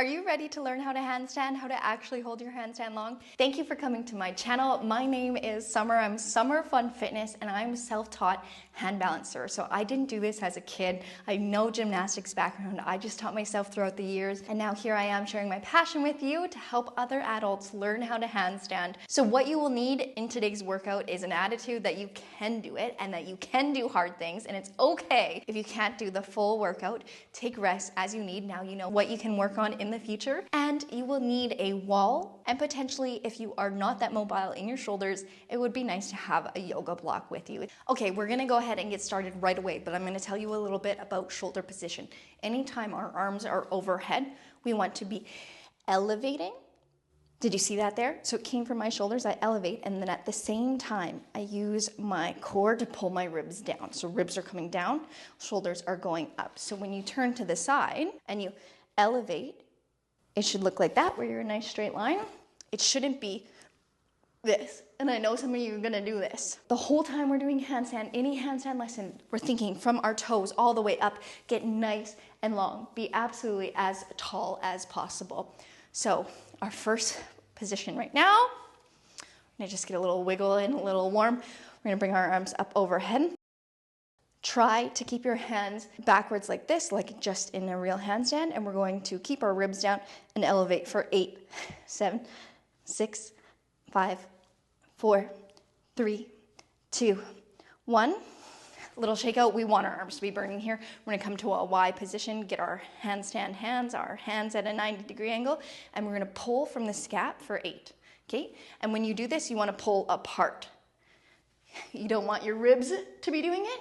Are you ready to learn how to handstand, how to actually hold your handstand long? Thank you for coming to my channel. My name is Summer. I'm Summer Fun Fitness and I'm a self-taught hand balancer. So I didn't do this as a kid. I have no gymnastics background. I just taught myself throughout the years. And now here I am sharing my passion with you to help other adults learn how to handstand. So what you will need in today's workout is an attitude that you can do it and that you can do hard things. And it's okay if you can't do the full workout. Take rest as you need. Now you know what you can work on in the future, and you will need a wall, and potentially if you are not that mobile in your shoulders, it would be nice to have a yoga block with you. Okay, we're gonna go ahead and get started right away, but I'm gonna tell you a little bit about shoulder position. Anytime our arms are overhead, we want to be elevating. Did you see that there? So it came from my shoulders, I elevate, and then at the same time, I use my core to pull my ribs down. So ribs are coming down, shoulders are going up. So when you turn to the side and you elevate, it should look like that, where you're a nice straight line. It shouldn't be this. And I know some of you are gonna do this. The whole time we're doing handstand, any handstand lesson, we're thinking from our toes all the way up, get nice and long. Be absolutely as tall as possible. So our first position right now, I'm gonna just get a little wiggle in, a little warm. We're gonna bring our arms up overhead. Try to keep your hands backwards like this, like just in a real handstand, and we're going to keep our ribs down and elevate for 8, 7, 6, 5, 4, 3, 2, 1. Little shake out. We want our arms to be burning here. We're gonna come to a Y position, get our handstand hands, our hands at a 90-degree angle, and we're gonna pull from the scap for 8, okay? And when you do this, you wanna pull apart. You don't want your ribs to be doing it.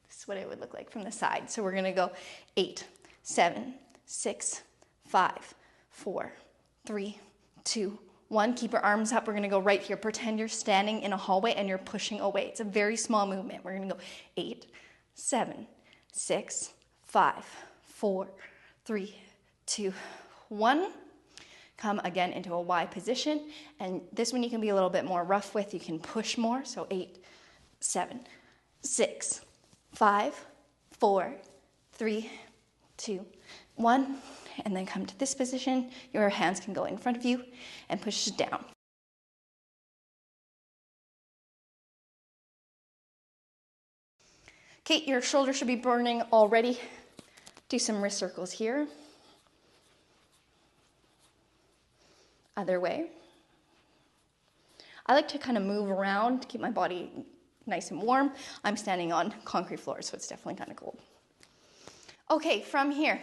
This is what it would look like from the side. So we're gonna go 8, 7, 6, 5, 4, 3, 2, 1. Keep your arms up. We're gonna go right here. Pretend you're standing in a hallway and you're pushing away. It's a very small movement. We're gonna go 8, 7, 6, 5, 4, 3, 2, 1. Come again into a Y position. And this one you can be a little bit more rough with. You can push more. So 8, 7, 6, 5, 4, 3, 2, 1. And then come to this position. Your hands can go in front of you and push down. Okay, your shoulders should be burning already. Do some wrist circles here. Other way. I like to kind of move around to keep my body nice and warm. I'm standing on concrete floor, so it's definitely kind of cold. Okay, from here,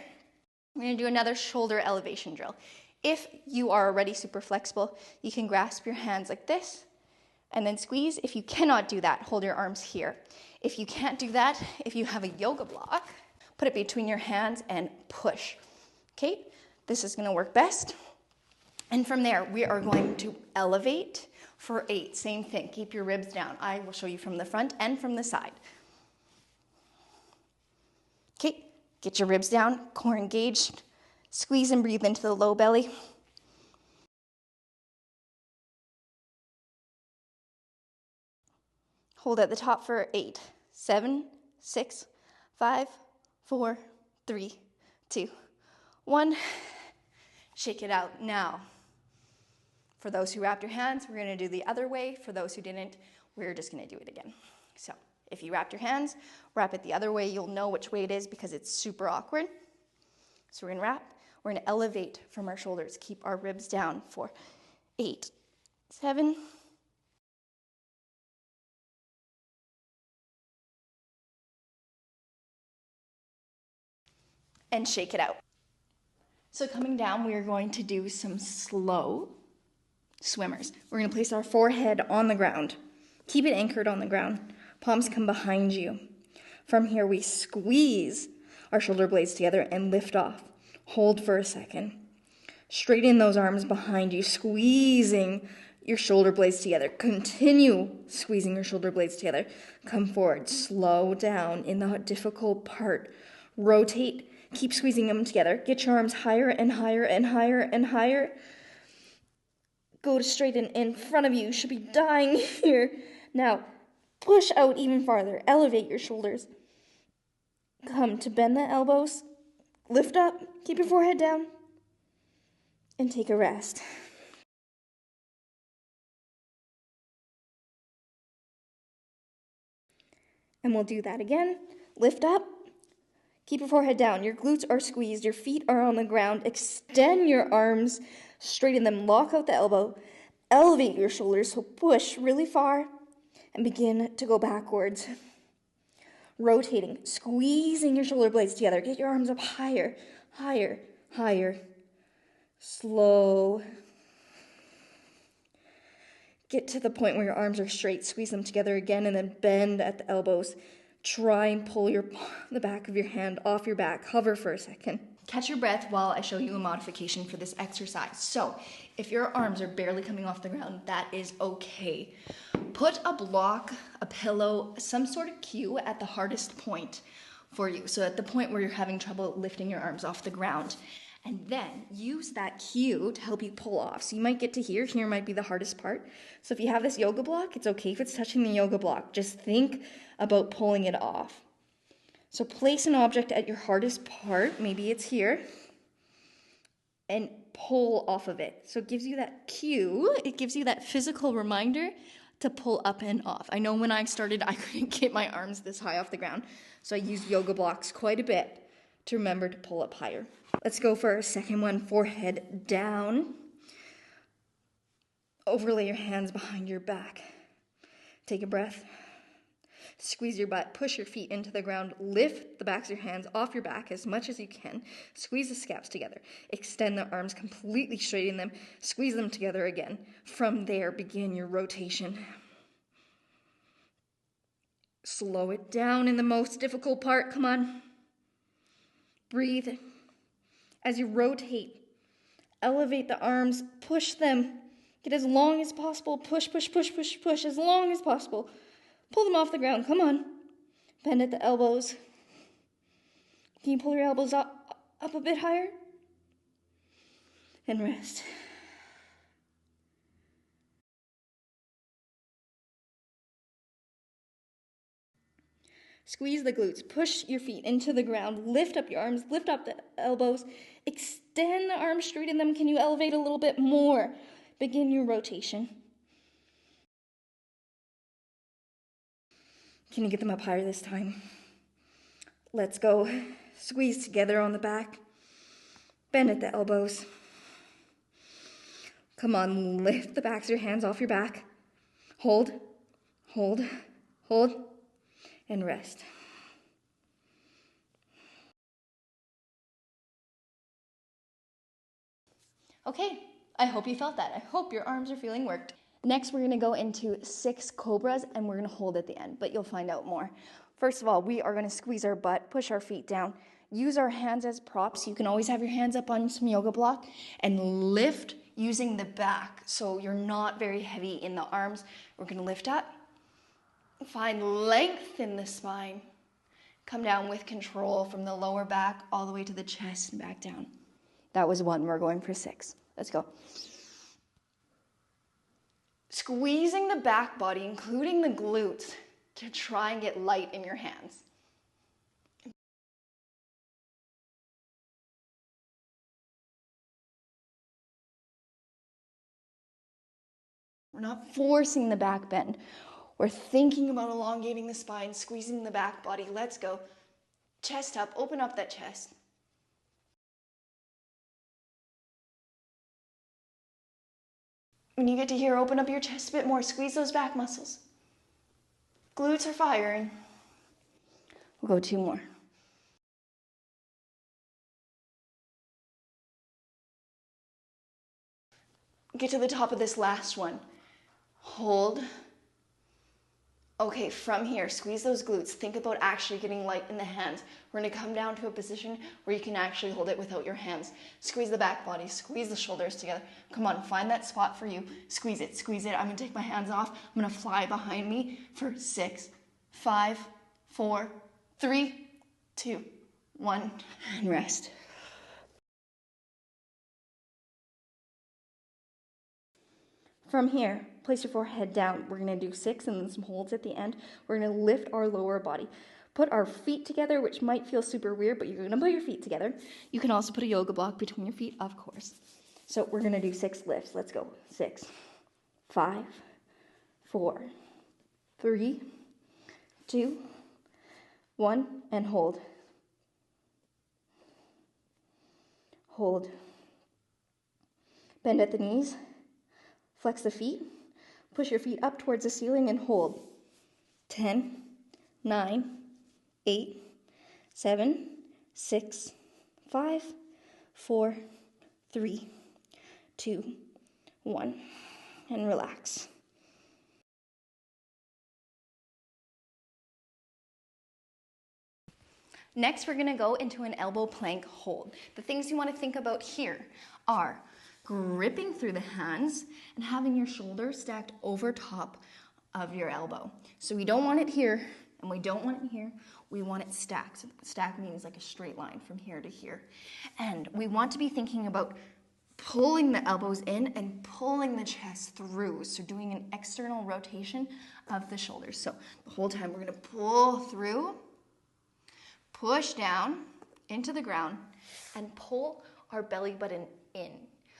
we're gonna do another shoulder elevation drill. If you are already super flexible, you can grasp your hands like this and then squeeze. If you cannot do that, hold your arms here. If you can't do that, if you have a yoga block, put it between your hands and push. Okay, this is gonna work best. And from there, we are going to elevate for 8. Same thing, keep your ribs down. I will show you from the front and from the side. Okay, get your ribs down, core engaged. Squeeze and breathe into the low belly. Hold at the top for 8, 7, 6, 5, 4, 3, 2, 1. Shake it out now. For those who wrapped your hands, we're gonna do the other way. For those who didn't, we're just gonna do it again. So if you wrapped your hands, wrap it the other way. You'll know which way it is because it's super awkward. So we're gonna wrap, we're gonna elevate from our shoulders. Keep our ribs down for 8, 7, and shake it out. So coming down, we are going to do some slow swimmers. We're gonna place our forehead on the ground. Keep it anchored on the ground. Palms come behind you. From here, we squeeze our shoulder blades together and lift off. Hold for a second. Straighten those arms behind you, squeezing your shoulder blades together. Continue squeezing your shoulder blades together. Come forward, slow down in the difficult part. Rotate, keep squeezing them together. Get your arms higher and higher and higher and higher. Go to straight in front of you. You should be dying here. Now, push out even farther. Elevate your shoulders. Come to bend the elbows. Lift up. Keep your forehead down. and take a rest. And we'll do that again. Lift up. Keep your forehead down. Your glutes are squeezed. Your feet are on the ground. Extend your arms. Straighten them. Lock out the elbow. Elevate your shoulders. So push really far and begin to go backwards. Rotating. Squeezing your shoulder blades together. Get your arms up higher, higher, higher. Slow. Get to the point where your arms are straight. Squeeze them together again and then bend at the elbows. Try and pull the back of your hand off your back. Hover for a second. Catch your breath while I show you a modification for this exercise. So, if your arms are barely coming off the ground, that is okay. Put a block, a pillow, some sort of cue at the hardest point for you. So at the point where you're having trouble lifting your arms off the ground. And then use that cue to help you pull off. So you might get to here. Here might be the hardest part. So if you have this yoga block, it's okay if it's touching the yoga block. Just think about pulling it off. So place an object at your hardest part. Maybe it's here. And pull off of it. So it gives you that cue. It gives you that physical reminder to pull up and off. I know when I started, I couldn't get my arms this high off the ground. So I used yoga blocks quite a bit to remember to pull up higher. Let's go for our second one. Forehead down. Overlay your hands behind your back. Take a breath. Squeeze your butt. Push your feet into the ground. Lift the backs of your hands off your back as much as you can. Squeeze the scaps together. Extend the arms completely, straighten them. Squeeze them together again. From there, begin your rotation. Slow it down in the most difficult part. Come on. Breathe. As you rotate, elevate the arms, push them. Get as long as possible. Push, push, push, push, push as long as possible. Pull them off the ground. Come on. Bend at the elbows. Can you pull your elbows up a bit higher? And rest. Squeeze the glutes. Push your feet into the ground. Lift up your arms. Lift up the elbows. Extend the arms, straighten them. Can you elevate a little bit more? Begin your rotation. Can you get them up higher this time? Let's go. Squeeze together on the back. Bend at the elbows. Come on, lift the backs of your hands off your back. Hold, hold, hold, and rest. Okay, I hope you felt that. I hope your arms are feeling worked. Next, we're going to go into 6 cobras, and we're going to hold at the end, but you'll find out more. First of all, we are going to squeeze our butt, push our feet down, use our hands as props. You can always have your hands up on some yoga block, and lift using the back, so you're not very heavy in the arms. We're going to lift up, find length in the spine, come down with control from the lower back all the way to the chest and back down. That was 1. We're going for 6. Let's go. Squeezing the back body, including the glutes, to try and get light in your hands. We're not forcing the back bend. We're thinking about elongating the spine, squeezing the back body. Let's go. Chest up, open up that chest. When you get to here, open up your chest a bit more. Squeeze those back muscles. Glutes are firing. We'll go 2 more. Get to the top of this last one. Hold. Okay, from here, squeeze those glutes. Think about actually getting light in the hands. We're going to come down to a position where you can actually hold it without your hands. Squeeze the back body, squeeze the shoulders together. Come on, find that spot for you. Squeeze it, squeeze it. I'm going to take my hands off. I'm going to fly behind me for 6, 5, 4, 3, 2, 1, and rest. From here, place your forehead down. We're going to do 6 and then some holds at the end. We're going to lift our lower body. Put our feet together, which might feel super weird, but you're going to put your feet together. You can also put a yoga block between your feet, of course. So we're gonna do 6 lifts. Let's go. 6, 5, 4, 3, 2, 1, and hold. Hold. Bend at the knees. Flex the feet. Push your feet up towards the ceiling and hold. 10, 9, 8, 7, 6, 5, 4, 3, 2, 1, and relax. Next, we're gonna go into an elbow plank hold. The things you wanna think about here are gripping through the hands and having your shoulder stacked over top of your elbow. So we don't want it here and we don't want it here. We want it stacked. So stack means like a straight line from here to here. And we want to be thinking about pulling the elbows in and pulling the chest through. So doing an external rotation of the shoulders. So the whole time we're gonna pull through, push down into the ground, and pull our belly button in.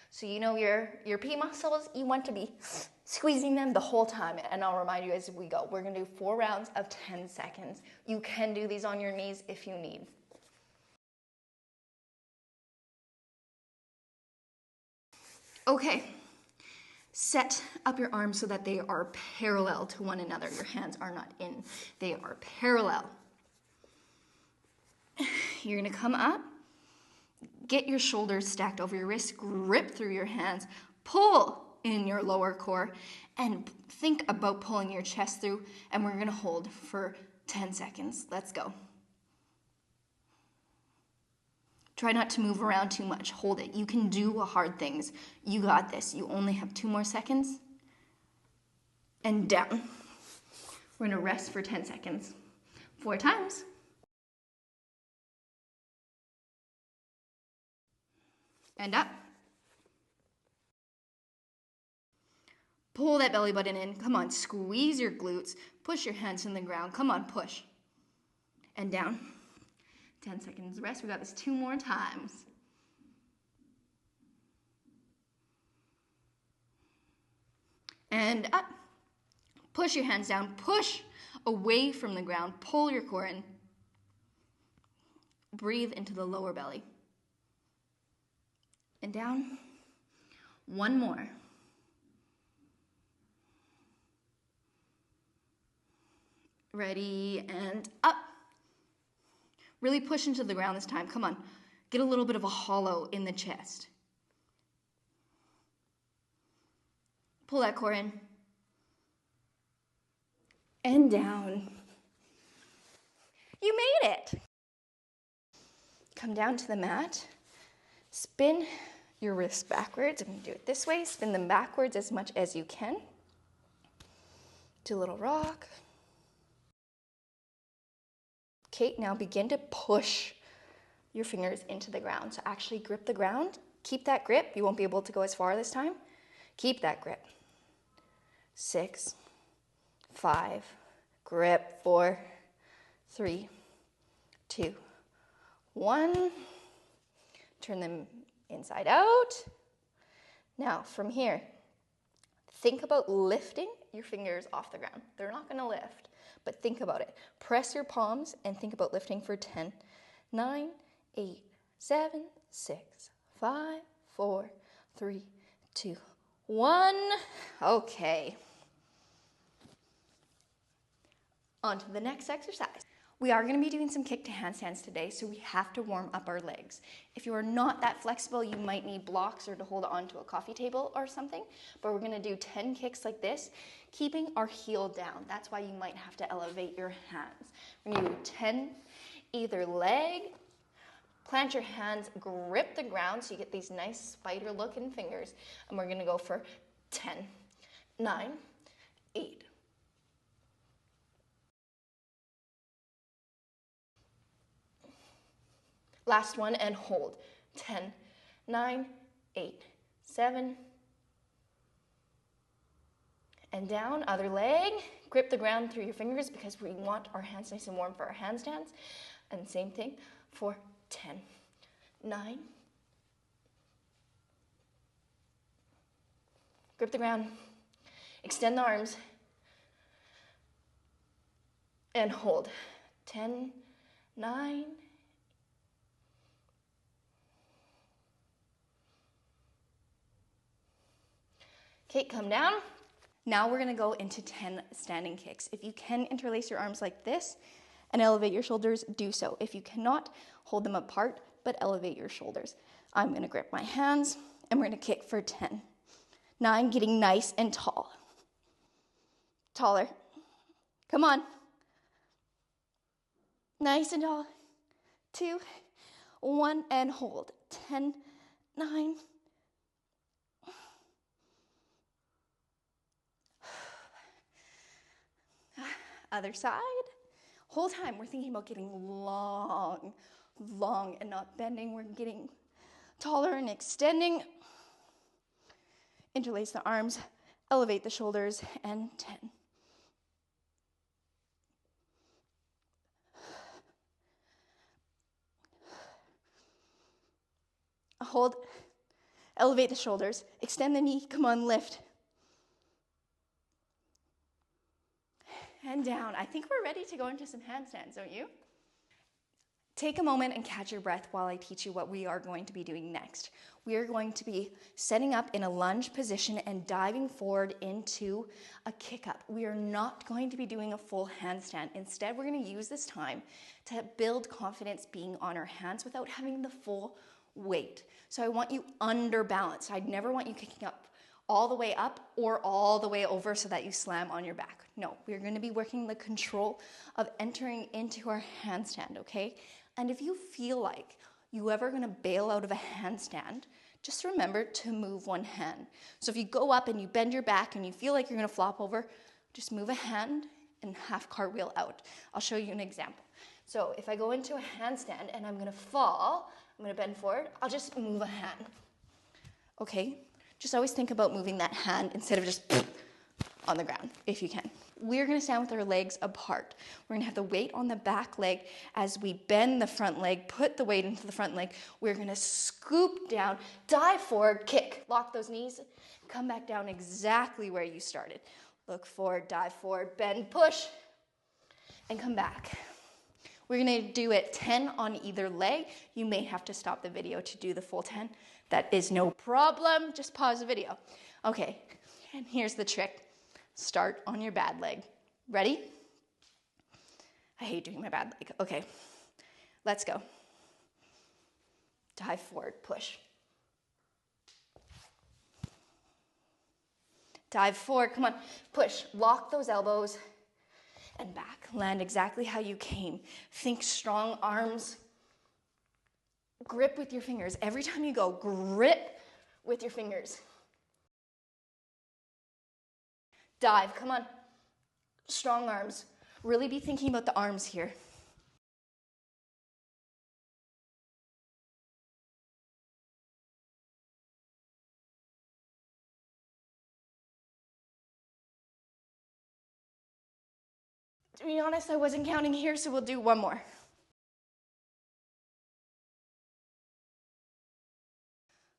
So you know your P muscles, you want to be squeezing them the whole time. And I'll remind you as we go, we're gonna do 4 rounds of 10 seconds. You can do these on your knees if you need. Okay, set up your arms so that they are parallel to one another. Your hands are not in, they are parallel. You're gonna come up, get your shoulders stacked over your wrists, grip through your hands, pull in your lower core, and think about pulling your chest through, and we're gonna hold for 10 seconds. Let's go. Try not to move around too much. Hold it. You can do hard things. You got this. You only have 2 more seconds. And down. We're gonna rest for 10 seconds. 4 times. And up. Pull that belly button in. Come on, squeeze your glutes. Push your hands in the ground. Come on, push. And down. 10 seconds rest. We got this 2 more times. And up. Push your hands down. Push away from the ground. Pull your core in. Breathe into the lower belly. And down. 1 more. Ready, and up. Really push into the ground this time. Come on. Get a little bit of a hollow in the chest. Pull that core in. And down. You made it. Come down to the mat. Spin your wrists backwards. I'm going to do it this way. Spin them backwards as much as you can. Do a little rock. Okay, now begin to push your fingers into the ground. So actually grip the ground. Keep that grip. You won't be able to go as far this time. Keep that grip. 6, 5, grip. 4, 3, 2, 1. Turn them inside out. Now from here, think about lifting your fingers off the ground. They're not gonna lift, but think about it. Press your palms and think about lifting for 10, 9, 8, 7, 6, 5, 4, 3, 2, 1. Okay. On to the next exercise. We are going to be doing some kick to handstands today, so we have to warm up our legs. If you are not that flexible, you might need blocks or to hold on to a coffee table or something, but we're going to do 10 kicks like this, keeping our heel down. That's why you might have to elevate your hands. We're going to do 10 either leg, plant your hands, grip the ground so you get these nice spider looking fingers, and we're going to go for 10, 9, 8, last one, and hold. 10, 9, 8, 7, and down. Other leg. Grip the ground through your fingers because we want our hands nice and warm for our handstands. And same thing for 10, 9, Grip the ground. Extend the arms. And hold. 10, 9. Okay, come down. Now we're gonna go into 10 standing kicks. If you can interlace your arms like this and elevate your shoulders, do so. If you cannot, hold them apart, but elevate your shoulders. I'm gonna grip my hands and we're gonna kick for 10. 9, getting nice and tall. Taller. Come on. Nice and tall. 2, 1, and hold. 10, 9. Other side. Whole time we're thinking about getting long, long and not bending. We're getting taller and extending. Interlace the arms, elevate the shoulders, and 10. Hold, elevate the shoulders, extend the knee, come on, lift. And down. I think we're ready to go into some handstands, don't you? Take a moment and catch your breath while I teach you what we are going to be doing next. We are going to be setting up in a lunge position and diving forward into a kick up. We are not going to be doing a full handstand. Instead, we're going to use this time to build confidence being on our hands without having the full weight. So I want you under balance. I'd never want you kicking up all the way up or all the way over so that you slam on your back. No, we're going to be working the control of entering into our handstand, okay? And if you feel like you ever going to bail out of a handstand, just remember to move one hand. So if you go up and you bend your back and you feel like you're going to flop over, just move a hand and half cartwheel out. I'll show you an example. So if I go into a handstand and I'm going to fall, I'm going to bend forward, I'll just move a hand, okay? Just always think about moving that hand instead of just on the ground, if you can. We're gonna stand with our legs apart. We're gonna have the weight on the back leg as we bend the front leg, put the weight into the front leg. We're gonna scoop down, dive forward, kick. Lock those knees, come back down exactly where you started. Look forward, dive forward, bend, push, and come back. We're gonna do it 10 on either leg. You may have to stop the video to do the full 10. That is no problem, just pause the video. Okay, and here's the trick. Start on your bad leg. Ready? I hate doing my bad leg. Okay, let's go. Dive forward, push. Dive forward, come on, push. Lock those elbows and back. Land exactly how you came. Think strong arms. Grip with your fingers. Every time you go, grip with your fingers. Dive, come on. Strong arms. Really be thinking about the arms here. To be honest, I wasn't counting here, so we'll do one more.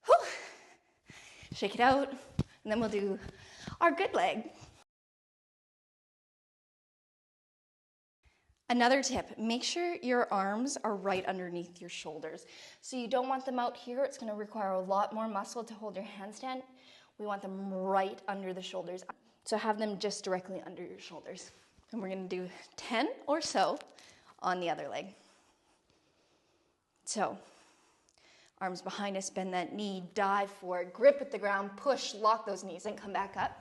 Whew. Shake it out, and then we'll do our good leg. Another tip, make sure your arms are right underneath your shoulders. So you don't want them out here. It's gonna require a lot more muscle to hold your handstand. We want them right under the shoulders. So have them just directly under your shoulders. And we're gonna do 10 or so on the other leg. So, arms behind us, bend that knee, dive forward, grip at the ground, push, lock those knees, and come back up.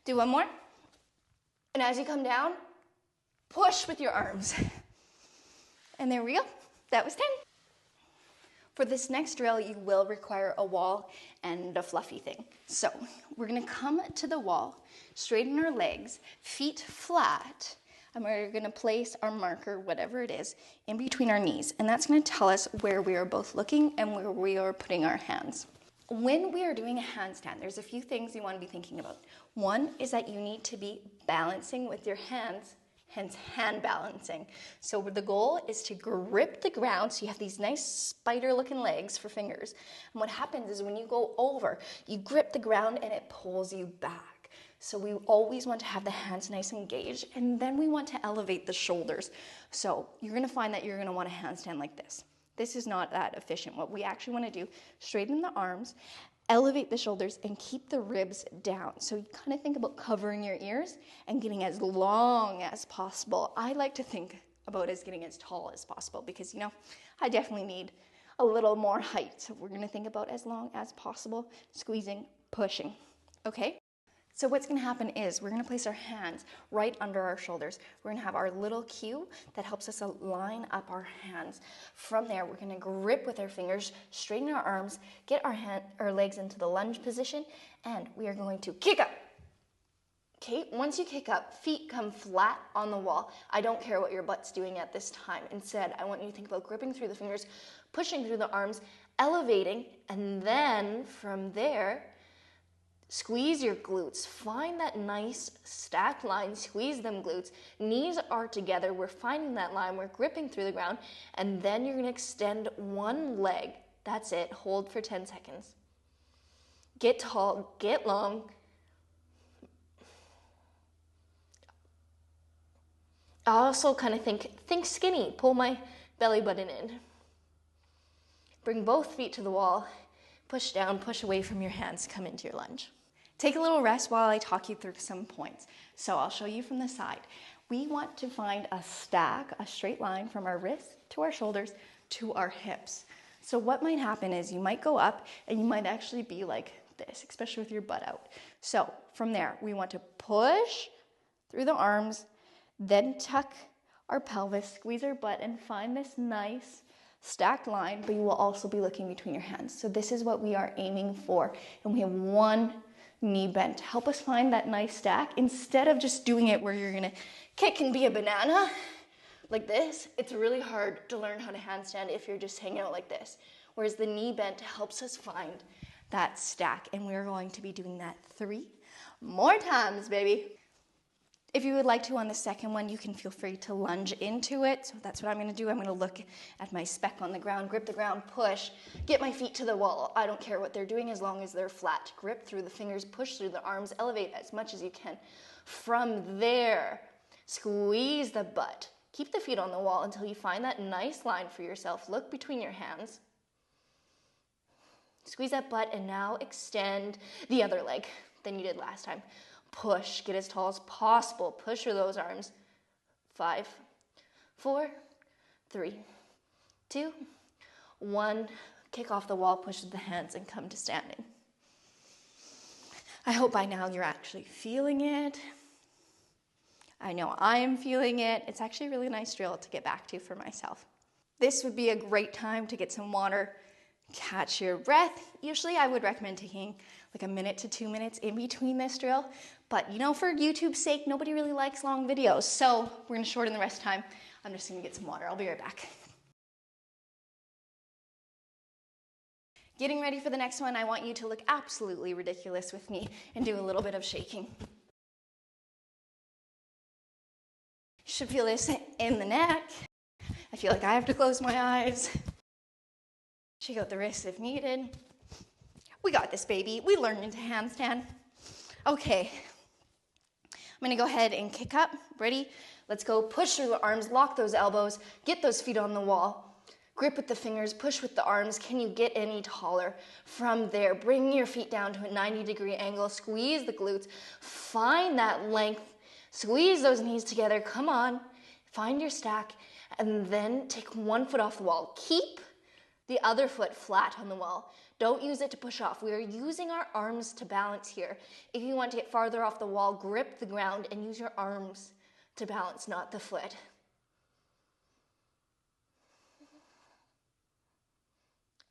Do one more. And as you come down, push with your arms. And there we go. That was 10. For this next drill, you will require a wall and a fluffy thing. So we're gonna come to the wall, straighten our legs, feet flat, and we're gonna place our marker, whatever it is, in between our knees. And that's gonna tell us where we are both looking and where we are putting our hands. When we are doing a handstand, there's a few things you wanna be thinking about. One is that you need to be balancing with your hands, hence hand balancing. So the goal is to grip the ground, so you have these nice spider-looking legs for fingers. And what happens is when you go over, you grip the ground and it pulls you back. So we always want to have the hands nice and engaged, and then we want to elevate the shoulders. So you're gonna find that you're gonna want a handstand like this. This is not that efficient. What we actually wanna do, straighten the arms, elevate the shoulders, and keep the ribs down. So you kind of think about covering your ears and getting as long as possible. I like to think about as getting as tall as possible because, you know, I definitely need a little more height. So we're gonna think about as long as possible, squeezing, pushing, okay? So what's gonna happen is we're gonna place our hands right under our shoulders. We're gonna have our little cue that helps us line up our hands. From there, we're gonna grip with our fingers, straighten our arms, get our legs into the lunge position, and we are going to kick up. Okay, once you kick up, feet come flat on the wall. I don't care what your butt's doing at this time. Instead, I want you to think about gripping through the fingers, pushing through the arms, elevating, and then from there, squeeze your glutes. Find that nice stacked line, squeeze them glutes. Knees are together, we're finding that line, we're gripping through the ground, and then you're gonna extend one leg. That's it, hold for 10 seconds. Get tall, get long. I also kind of think skinny, pull my belly button in. Bring both feet to the wall, push down, push away from your hands, come into your lunge. Take a little rest while I talk you through some points. So I'll show you from the side. We want to find a stack, a straight line from our wrists to our shoulders to our hips. So what might happen is you might go up and you might actually be like this, especially with your butt out. So from there, we want to push through the arms, then tuck our pelvis, squeeze our butt, and find this nice stacked line, but you will also be looking between your hands. So this is what we are aiming for. And we have one knee bent. Help us find that nice stack instead of just doing it where you're gonna kick and be a banana like this. It's really hard to learn how to handstand if you're just hanging out like this. Whereas the knee bent helps us find that stack, and we're going to be doing that 3 more times, baby. If you would like to on the second one, you can feel free to lunge into it. So that's what I'm gonna do. I'm gonna look at my speck on the ground, grip the ground, push, get my feet to the wall. I don't care what they're doing as long as they're flat. Grip through the fingers, push through the arms, elevate as much as you can. From there, squeeze the butt. Keep the feet on the wall until you find that nice line for yourself. Look between your hands. Squeeze that butt and now extend the other leg than you did last time. Push, get as tall as possible. Push through those arms. 5, 4, 3, 2, 1. Kick off the wall, push with the hands, and come to standing. I hope by now you're actually feeling it. I know I'm feeling it. It's actually a really nice drill to get back to for myself. This would be a great time to get some water, catch your breath. Usually I would recommend taking like 1 minute to 2 minutes in between this drill, but you know, for YouTube's sake, nobody really likes long videos, so we're gonna shorten the rest time. I'm just gonna get some water. I'll be right back. Getting ready for the next one, I want you to look absolutely ridiculous with me and do a little bit of shaking. You should feel this in the neck. I feel like I have to close my eyes. Shake out the wrists if needed. We got this, baby. We learned into handstand. Okay. I'm gonna go ahead and kick up. Ready? Let's go. Push through the arms, lock those elbows, get those feet on the wall. Grip with the fingers, push with the arms. Can you get any taller? From there, bring your feet down to a 90-degree angle. Squeeze the glutes. Find that length. Squeeze those knees together. Come on. Find your stack. And then take one foot off the wall. Keep the other foot flat on the wall. Don't use it to push off. We are using our arms to balance here. If you want to get farther off the wall, grip the ground and use your arms to balance, not the foot.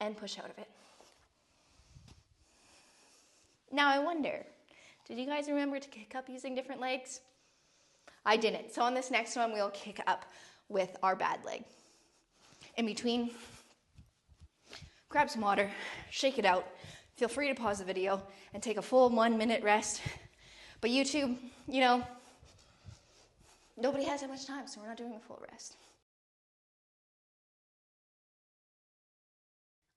and push out of it. Now I wonder, did you guys remember to kick up using different legs? I didn't. So on this next one, we'll kick up with our bad leg. In between, grab some water, shake it out. Feel free to pause the video and take a full 1 minute rest. But YouTube, you know, nobody has that much time, so we're not doing a full rest.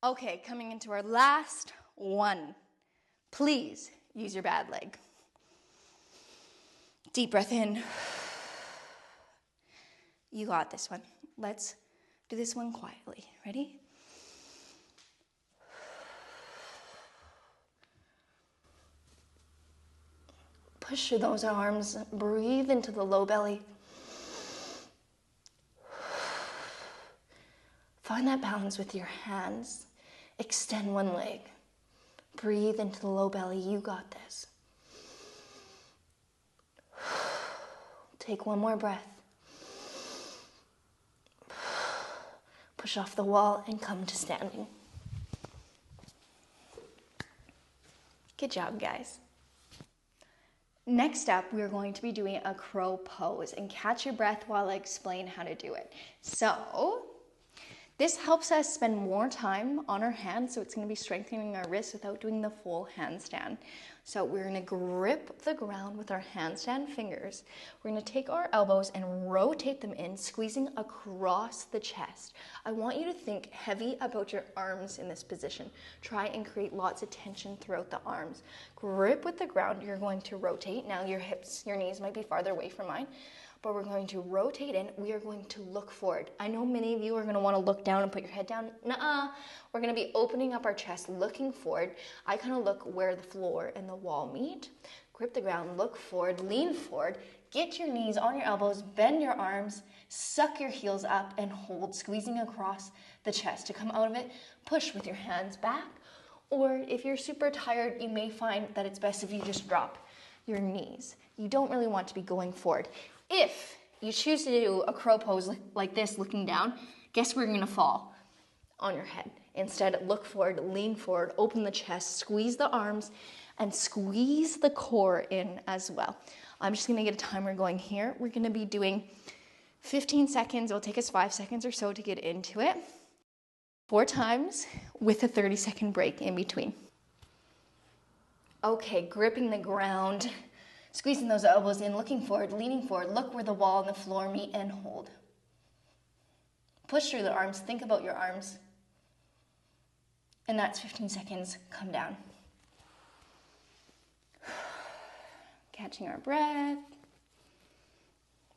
Okay, coming into our last one. Please use your bad leg. Deep breath in. You got this one. Let's do this one quietly. Ready? Push through those arms. Breathe into the low belly. Find that balance with your hands. Extend one leg. Breathe into the low belly. You got this. Take one more breath. Push off the wall and come to standing. Good job, guys. Next up, we're going to be doing a crow pose, and catch your breath while I explain how to do it. So, this helps us spend more time on our hands, so it's going to be strengthening our wrists without doing the full handstand. So we're going to grip the ground with our handstand fingers. We're going to take our elbows and rotate them in, squeezing across the chest. I want you to think heavy about your arms in this position. Try and create lots of tension throughout the arms. Grip with the ground. You're going to rotate. Now your hips, your knees might be farther away from mine, but we're going to rotate in. We are going to look forward. I know many of you are going to want to look down and put your head down. Nuh-uh. We're going to be opening up our chest, looking forward. I kind of look where the floor and the wall meet. Grip the ground, look forward, lean forward. Get your knees on your elbows, bend your arms, suck your heels up and hold, squeezing across the chest. To come out of it, push with your hands back. Or if you're super tired, you may find that it's best if you just drop your knees. You don't really want to be going forward. If you choose to do a crow pose like this, looking down, guess where you're going to fall? On your head. Instead, look forward, lean forward, open the chest, squeeze the arms, and squeeze the core in as well. I'm just going to get a timer going here. We're going to be doing 15 seconds. It'll take us 5 seconds or so to get into it. 4 times with a 30-second break in between. Okay, gripping the ground. Squeezing those elbows in, looking forward, leaning forward. Look where the wall and the floor meet and hold. Push through the arms. Think about your arms. And that's 15 seconds. Come down. Catching our breath.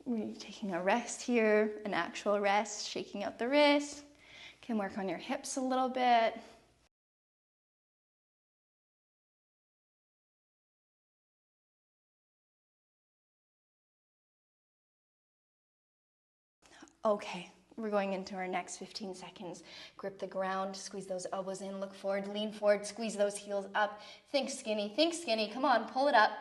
We're taking a rest here, an actual rest, shaking out the wrists. Can work on your hips a little bit. Okay, we're going into our next 15 seconds. Grip the ground, squeeze those elbows in, look forward, lean forward, squeeze those heels up. Think skinny, come on, pull it up.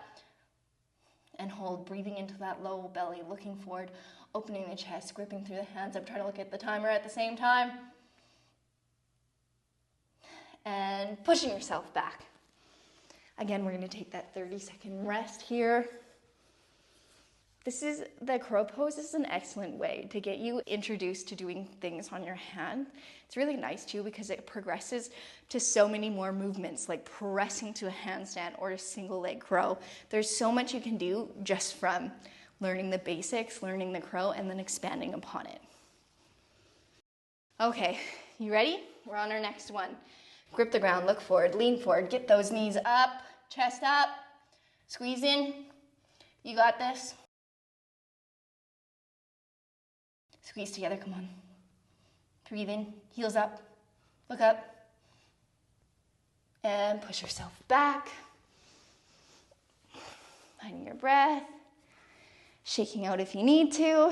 And hold, breathing into that low belly, looking forward, opening the chest, gripping through the hands. I'm trying to look at the timer at the same time. And pushing yourself back. Again, we're going to take that 30-second rest here. The crow pose is an excellent way to get you introduced to doing things on your hand. It's really nice too because it progresses to so many more movements like pressing to a handstand or a single leg crow. There's so much you can do just from learning the basics, learning the crow, and then expanding upon it. Okay, you ready? We're on our next one. Grip the ground, look forward, lean forward, get those knees up, chest up, squeeze in. You got this. Squeeze together, come on. Breathe in, heels up, look up. And push yourself back. Finding your breath. Shaking out if you need to.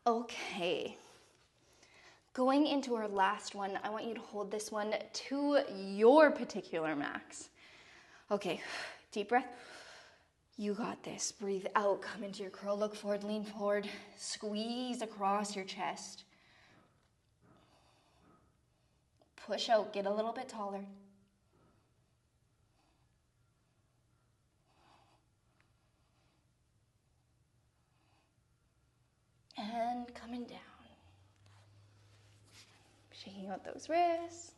Okay. Going into our last one, I want you to hold this one to your particular max. Okay, deep breath. You got this. Breathe out, come into your curl, look forward, lean forward, squeeze across your chest. Push out, get a little bit taller. And coming down. Shaking out those wrists.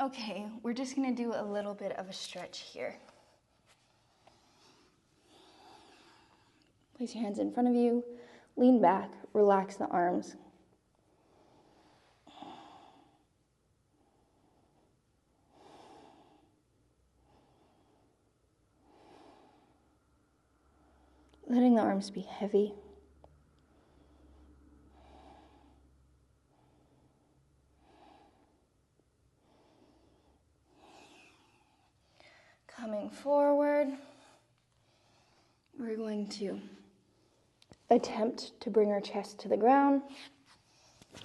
Okay, we're just gonna do a little bit of a stretch here. Place your hands in front of you, lean back, relax the arms. Letting the arms be heavy. Coming forward, we're going to attempt to bring our chest to the ground.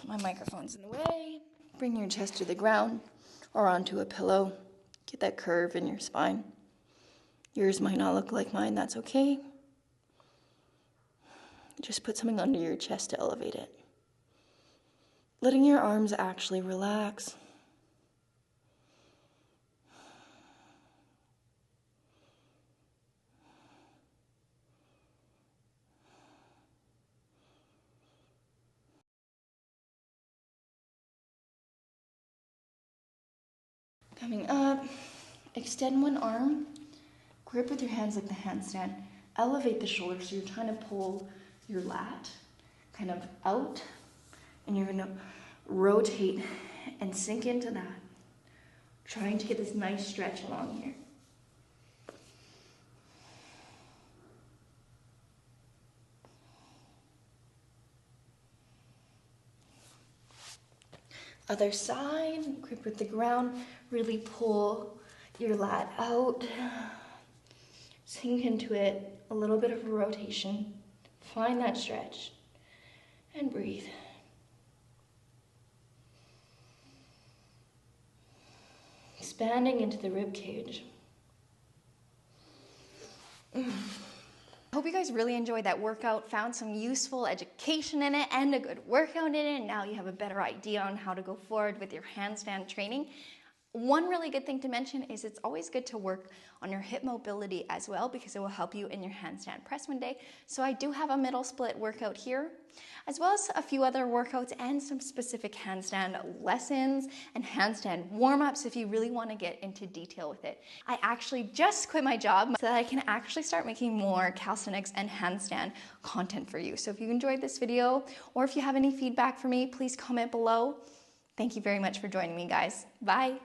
My microphone's in the way. Bring your chest to the ground or onto a pillow. Get that curve in your spine. Yours might not look like mine, that's okay. Just put something under your chest to elevate it. Letting your arms actually relax. Coming up, extend one arm, grip with your hands like the handstand, elevate the shoulder so you're trying to pull your lat kind of out, and you're gonna rotate and sink into that, trying to get this nice stretch along here. Other side, grip with the ground, really pull your lat out, sink into it, a little bit of a rotation, find that stretch, and breathe. Expanding into the rib cage. I hope you guys really enjoyed that workout, found some useful education in it and a good workout in it, and now you have a better idea on how to go forward with your handstand training. One really good thing to mention is it's always good to work on your hip mobility as well, because it will help you in your handstand press one day. So I do have a middle split workout here, as well as a few other workouts and some specific handstand lessons and handstand warm-ups if you really want to get into detail with it. I actually just quit my job so that I can actually start making more calisthenics and handstand content for you. So if you enjoyed this video, or if you have any feedback for me, please comment below. Thank you very much for joining me, guys. Bye.